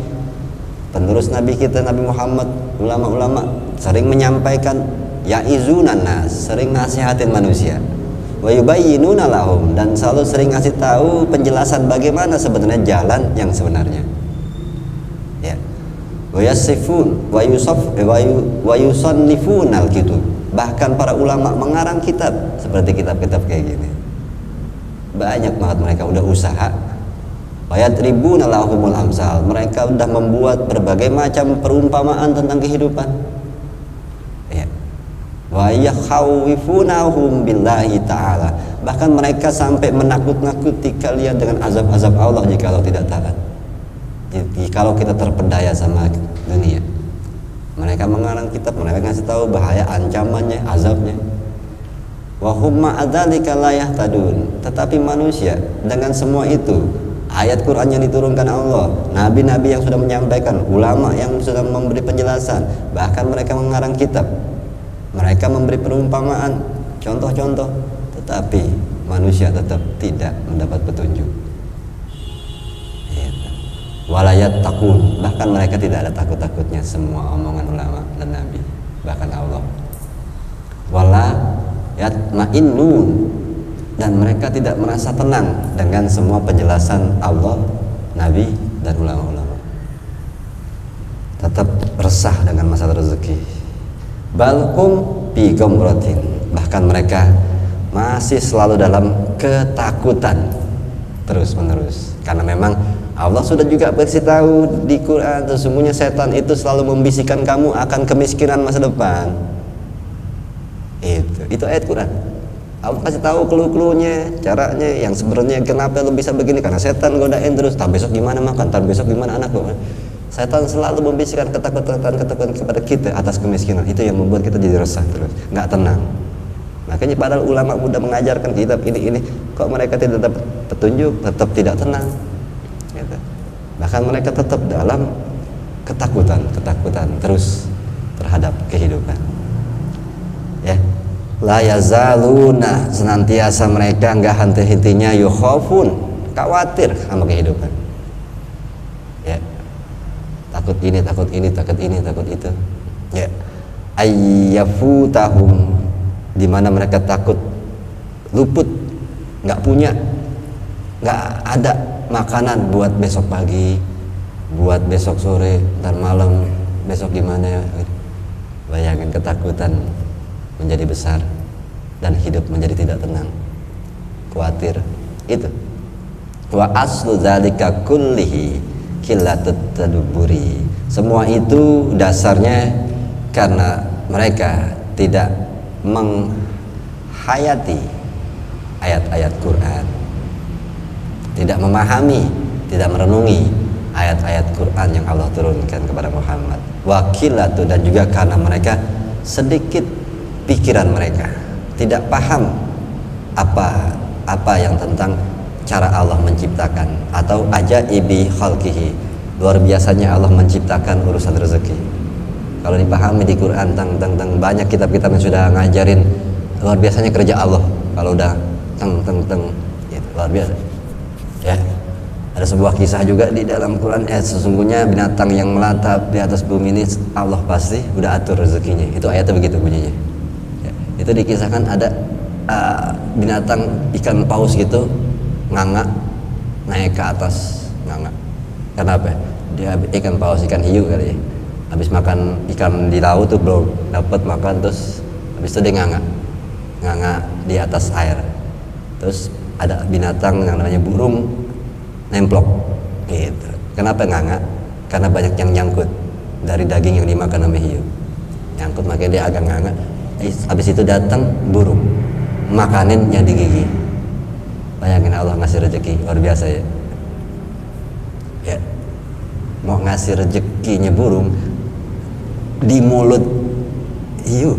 penerus nabi kita Nabi Muhammad, ulama-ulama sering menyampaikan, ya'izunan nas, sering nasihatin manusia, wa yubayyinuna lahum, dan selalu sering ngasih tahu penjelasan bagaimana sebenarnya jalan yang sebenarnya ya. Wa yasifun wa yusannifunal kitab, bahkan para ulama mengarang kitab seperti kitab-kitab kayak gini. Banyak banget mereka udah usaha. Wa yadribuna lahumul amsal, mereka udah membuat berbagai macam perumpamaan tentang kehidupan ya. Wa yakhawifunahum billahi ta'ala, bahkan mereka sampai menakut-nakuti kalian dengan azab-azab Allah jika tidak taat, jikalau kita terpedaya sama dunia. Mereka mengarang kitab, mereka ngasih tahu bahaya, ancamannya, azabnya. Wa hum ma'adzalika la yahtadun, tetapi manusia dengan semua itu, ayat Quran yang diturunkan Allah, nabi-nabi yang sudah menyampaikan, ulama yang sudah memberi penjelasan, bahkan mereka mengarang kitab, mereka memberi perumpamaan, contoh-contoh, tetapi manusia tetap tidak mendapat petunjuk. Walayat takun, bahkan mereka tidak ada takut-takutnya semua omongan ulama dan nabi, bahkan Allah. Wala yatma'innun, dan mereka tidak merasa tenang dengan semua penjelasan Allah, nabi, dan ulama-ulama. Tetap resah dengan masalah rezeki. Balhum bi ghamratin, bahkan mereka masih selalu dalam ketakutan terus menerus, karena memang Allah sudah juga beritahu tahu di Quran, sesungguhnya setan itu selalu membisikkan kamu akan kemiskinan masa depan. Itu ayat Quran. Allah kasih tahu clue-cluenya, caranya, yang sebenarnya kenapa lo bisa begini, karena setan godain terus, tak besok gimana makan, tak besok gimana anak lo. Setan selalu membisikkan ketakutan kepada kita atas kemiskinan. Itu yang membuat kita jadi resah terus, nggak tenang. Makanya padahal ulama muda mengajarkan kitab ini, kok mereka tidak dapat petunjuk, tetap tidak tenang gitu. Bahkan mereka tetap dalam ketakutan terus terhadap kehidupan. Ya, la yazaluna, senantiasa mereka nggak henti-hentinya yukhafun, khawatir sama kehidupan. Ya, takut ini, takut itu. Ya, ayyafutahum, di mana mereka takut luput, nggak punya, nggak ada makanan buat besok pagi, buat besok sore, ntar malam, besok gimana ya. Bayangin, ketakutan menjadi besar dan hidup menjadi tidak tenang, khawatir. Itu wa aslu dzalika kullihi qillatut tadabburi. Semua itu dasarnya karena mereka tidak menghayati ayat-ayat Quran, tidak memahami, tidak merenungi ayat-ayat Quran yang Allah turunkan kepada Muhammad. Wakilatu, dan juga karena mereka sedikit pikiran mereka tidak paham apa yang tentang cara Allah menciptakan atau ajaibi khalqihi, luar biasanya Allah menciptakan urusan rezeki. Kalau dipahami di Quran tentang banyak kitab-kitab yang sudah ngajarin luar biasanya kerja Allah. Kalau udah gitu, luar biasa. Ya, ada sebuah kisah juga di dalam Quran, sesungguhnya binatang yang melatap di atas bumi ini Allah pasti udah atur rezekinya. Itu ayatnya begitu bunyinya. Ya, itu dikisahkan ada binatang ikan paus gitu nganga naik ke atas, nganga. Kenapa? Dia ikan paus, ikan hiu kali ya. Habis makan ikan di laut tuh belum dapat makan, terus habis itu dia nganga di atas air. Terus ada binatang yang namanya burung nemplok gitu. Kenapa nganga? Karena banyak yang nyangkut dari daging yang dimakan sama hiu. Nyangkut, makanya dia agak nganga. Habis itu datang burung makanin yang di gigi. Bayangin, Allah ngasih rezeki luar biasa ya. Ya, mau ngasih rezekinya burung di mulut hiu.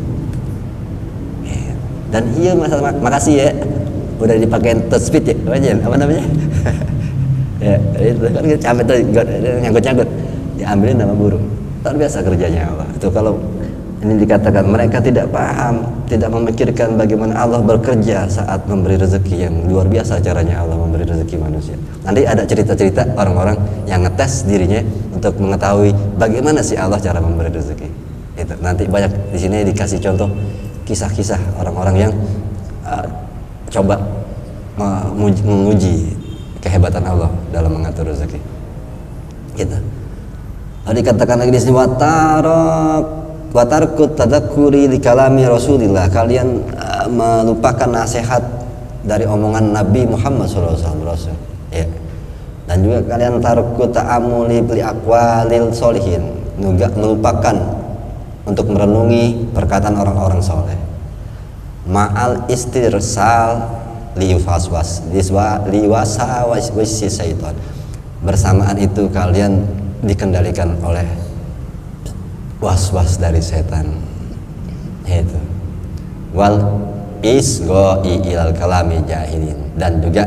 Ya. Dan hiu makasih ya, udah dipakein touchpit ya, apa namanya? Ya, itu kan capek tuh nyangkut, diambilin sama burung. Luar biasa kerjanya Allah. Itu kalau ini dikatakan mereka tidak paham, tidak memikirkan bagaimana Allah bekerja saat memberi rezeki, yang luar biasa caranya Allah memberi rezeki manusia. Nanti ada cerita-cerita orang-orang yang ngetes dirinya untuk mengetahui bagaimana sih Allah cara memberi rezeki. Itu nanti banyak di sini dikasih contoh kisah-kisah orang-orang yang coba menguji kehebatan Allah dalam mengatur rezeki. Gitu. Lalu dikatakan lagi di sini watarkut tadakkuri li kalami Rasulillah, kalian melupakan nasihat dari omongan Nabi Muhammad SAW. Ya. Dan juga kalian tarkut ta'amuli li aqwalil solihin, juga melupakan untuk merenungi perkataan orang-orang soleh. Ma'al istirsal liwasawasi syaitan. Bersamaan itu kalian dikendalikan oleh was-was dari setan. Itu wal isgoi ilal kalami jahilin, dan juga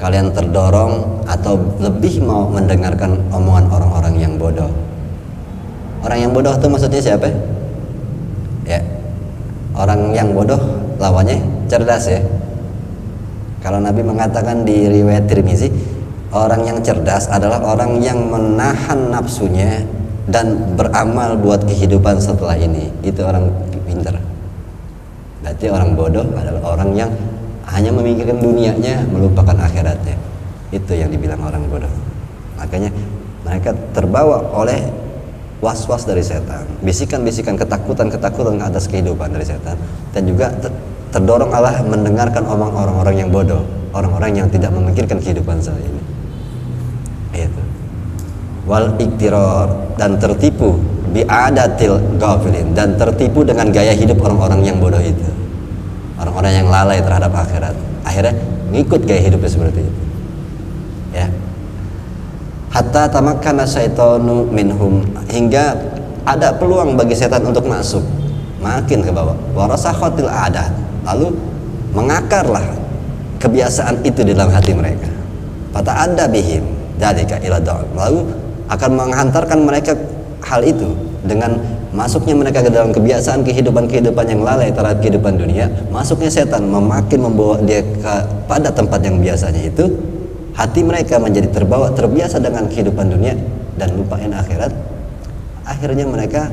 kalian terdorong atau lebih mau mendengarkan omongan orang-orang yang bodoh. Orang yang bodoh itu maksudnya siapa? Ya, orang yang bodoh lawannya cerdas ya. Kalau Nabi mengatakan di riwayat Tirmizi, orang yang cerdas adalah orang yang menahan nafsunya dan beramal buat kehidupan setelah ini. Itu orang pintar. Berarti orang bodoh adalah orang yang hanya memikirkan dunianya, melupakan akhiratnya. Itu yang dibilang orang bodoh. Makanya mereka terbawa oleh was-was dari setan, bisikan-bisikan ketakutan atas kehidupan dari setan, dan juga terdorong Allah mendengarkan omong orang-orang yang bodoh, orang-orang yang tidak memikirkan kehidupan saat ini. Itu wal iktiror, dan tertipu bi'adatil ghafilin, dan tertipu dengan gaya hidup orang-orang yang bodoh itu, orang-orang yang lalai terhadap akhirat, akhirnya ngikut gaya hidupnya seperti itu ya. Hatta tamakkana syaitanu minhum, hingga ada peluang bagi setan untuk masuk makin ke bawah. Warasakhatil adat, lalu mengakarlah kebiasaan itu di dalam hati mereka. Fata'adda bihim dzalika ila da'al, lalu akan menghantarkan mereka hal itu, dengan masuknya mereka ke dalam kebiasaan kehidupan yang lalai terhadap kehidupan dunia, masuknya setan membawa dia pada tempat yang biasanya itu, hati mereka menjadi terbiasa dengan kehidupan dunia dan lupain akhirat. Akhirnya mereka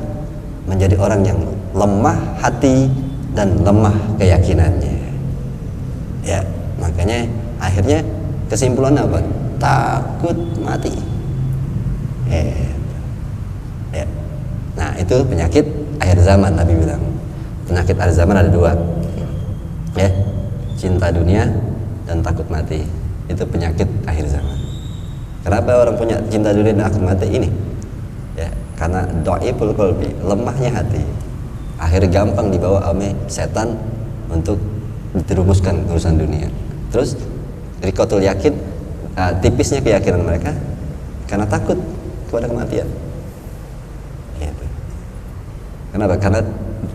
menjadi orang yang lemah hati dan lemah keyakinannya. Ya, makanya akhirnya kesimpulan apa? Takut mati. Ya. Nah, itu penyakit akhir zaman. Nabi bilang penyakit akhir zaman ada dua, ya, cinta dunia dan takut mati. Itu penyakit akhir zaman. Kenapa orang punya cinta dunia dan takut mati ini? Ya, karena dhaiful qalbi, lemahnya hati. Akhirnya gampang dibawa oleh setan untuk diterumuskan urusan dunia. Terus rikotul yakin, tipisnya keyakinan mereka karena takut kepada kematian. Gitu. Kenapa? Karena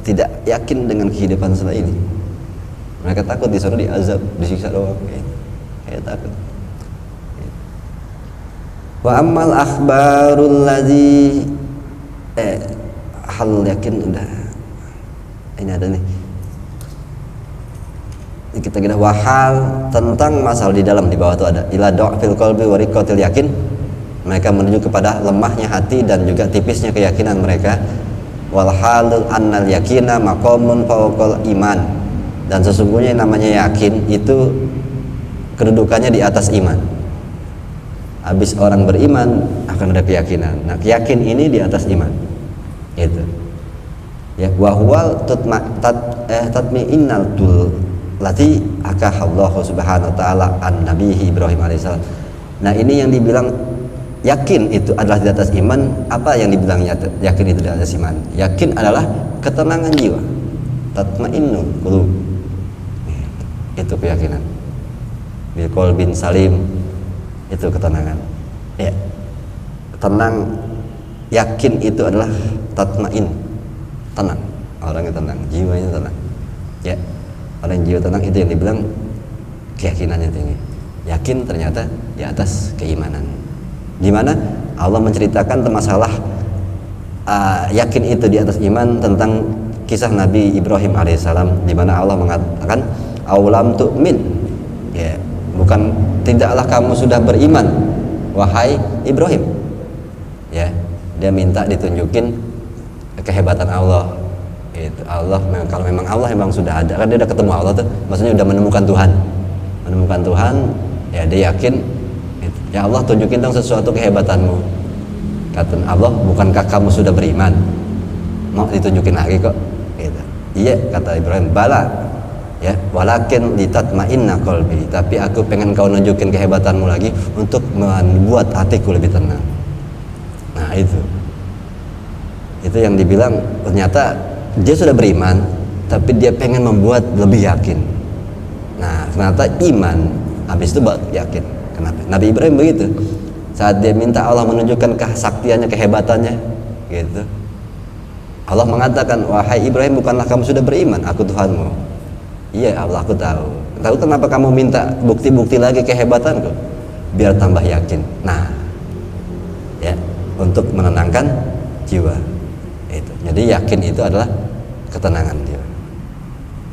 tidak yakin dengan kehidupan setelah ini. Mereka takut disuruh diazab, disiksa doang. Kayak takut. Wa ammal akhbarul ladzi hal yakin udah. Ini ada nih. Kita kira wahal tentang masalah di dalam, di bawah itu ada ila dhafil qalbi wa riqatil yakin. Mereka menuju kepada lemahnya hati dan juga tipisnya keyakinan mereka. Wal halul annal yakina maqamun fawqal iman. Dan sesungguhnya yang namanya yakin itu kedudukannya di atas iman. Habis orang beriman akan ada keyakinan. Nah, keyakin ini di atas iman. Gitu. Ya, wa huwal tatma'innal dul lati akahallahu subhanahu wa ta'ala an nabihi Ibrahim alaihissalam. Nah, ini yang dibilang yakin itu adalah di atas iman. Apa yang dibilang yakin itu di atas iman? Yakin adalah ketenangan jiwa, tatma'innu qulub. Itu keyakinan. Bil qalbin salim, itu ketenangan. Ya, tenang, yakin itu adalah tatma'in, tenang, orangnya tenang, jiwanya tenang. Ya, orang jiwa tenang itu yang dibilang keyakinannya tinggi. Yakin ternyata di atas keimanan. Di mana Allah menceritakan masalah yakin itu di atas iman tentang kisah Nabi Ibrahim alaihissalam, di mana Allah mengatakan aulam tu'min. Ya, bukan tidaklah kamu sudah beriman wahai Ibrahim. Ya, dia minta ditunjukin kehebatan Allah. Itu Allah, kalau memang Allah memang sudah ada, kan dia udah ketemu Allah tuh, maksudnya udah menemukan Tuhan, ya dia yakin, ya Allah tunjukin dong sesuatu kehebatanmu. Kata Allah, bukankah kamu sudah beriman? Mau ditunjukin lagi kok? Gitu. Iya, kata Ibrahim, bala, ya, walakin litatma'inna qalbi, tapi aku pengen kau nunjukin kehebatanmu lagi untuk membuat hatiku lebih tenang. Nah, itu yang dibilang ternyata dia sudah beriman, tapi dia pengen membuat lebih yakin. Nah, ternyata iman habis itu buat yakin. Kenapa? Nabi Ibrahim begitu. Saat dia minta Allah menunjukkan kesaktiannya, kehebatannya, gitu. Allah mengatakan, wahai Ibrahim, bukanlah kamu sudah beriman? Aku Tuhanmu. Iya Allah, aku tahu. Tahu kenapa kamu minta bukti-bukti lagi kehebatanku? Biar tambah yakin. Nah, ya, untuk menenangkan jiwa. Itu. Jadi yakin itu adalah ketenangan jiwa,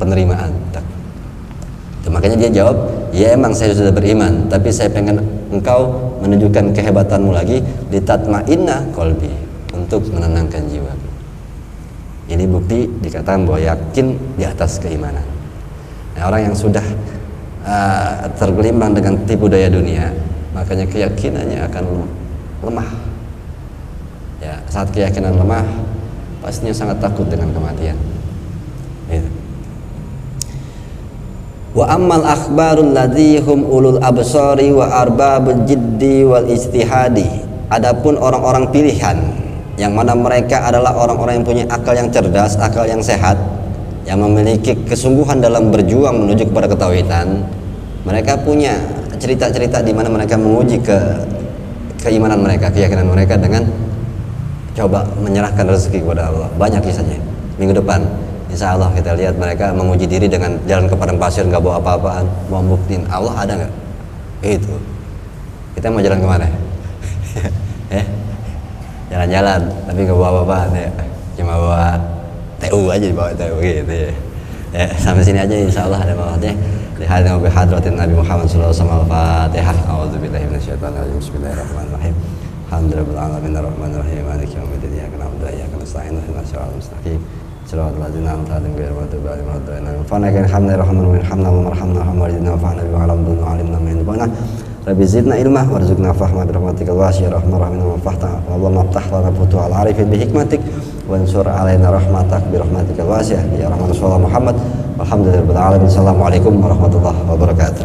penerimaan. Itu makanya dia jawab, ya emang saya sudah beriman, tapi saya pengen engkau menunjukkan kehebatanmu lagi, litatma'inna qalbi, untuk menenangkan jiwa. Ini bukti dikatakan bahwa yakin di atas keimanan. Nah, orang yang sudah tergelimbang dengan tipu daya dunia, makanya keyakinannya akan lemah. Ya, saat keyakinan lemah, pastinya sangat takut dengan kematian. Gitu. Wa ammal akhbarul ladzi hum ulul absari wa arbabul jiddi wal ijtihadi. Adapun orang-orang pilihan yang mana mereka adalah orang-orang yang punya akal yang cerdas, akal yang sehat, yang memiliki kesungguhan dalam berjuang menuju kepada ketauhidan. Mereka punya cerita-cerita di mana mereka menguji keimanan mereka, keyakinan mereka dengan coba menyerahkan rezeki kepada Allah. Banyak kisahnya. Minggu depan insya Allah kita lihat mereka menguji diri dengan jalan ke padang pasir, nggak bawa apa-apaan, mau buktiin Allah ada nggak? Itu kita mau jalan kemana? jalan-jalan tapi nggak bawa apa-apa ya. Cuma bawa TU aja, dibawa TU gitu ya. Ya, sampai sini aja insyaallah ada manfaatnya. Lihat Nabi hadratin Nabi Muhammad sallallahu alaihi wasallam. Al-Fatihah. A'udzubillahi minasyaitonir rajim. Bismillahirrahmanirrahim. Alhamdulillahirabbil alamin arrahmanirrahim maliki yaumiddin iyyaka na'budu wa iyyaka nasta'in ihdinas siratal mustaqim siratal ladzina an'amta alaihim ghairil maghdubi alaihim waladdallin. Fanaka alhamdulillahirrahmanirrahim hamdan wa marhamna hamdana wa fa'na bi alamdun wa alimna ma yanfa'una. Rabbi zidna ilma warzuqna fahma bi rahmatikal wasi'ah rahmar rahmin wa fahtah wa Allahumma aftah lana futuhal arifin bi hikmatik wansur alaina rahmatak bi rahmatikal wasi'ah ya rahman sallallahu Muhammad walhamdulillahirabbil alamin. Assalamualaikum warahmatullahi wabarakatuh.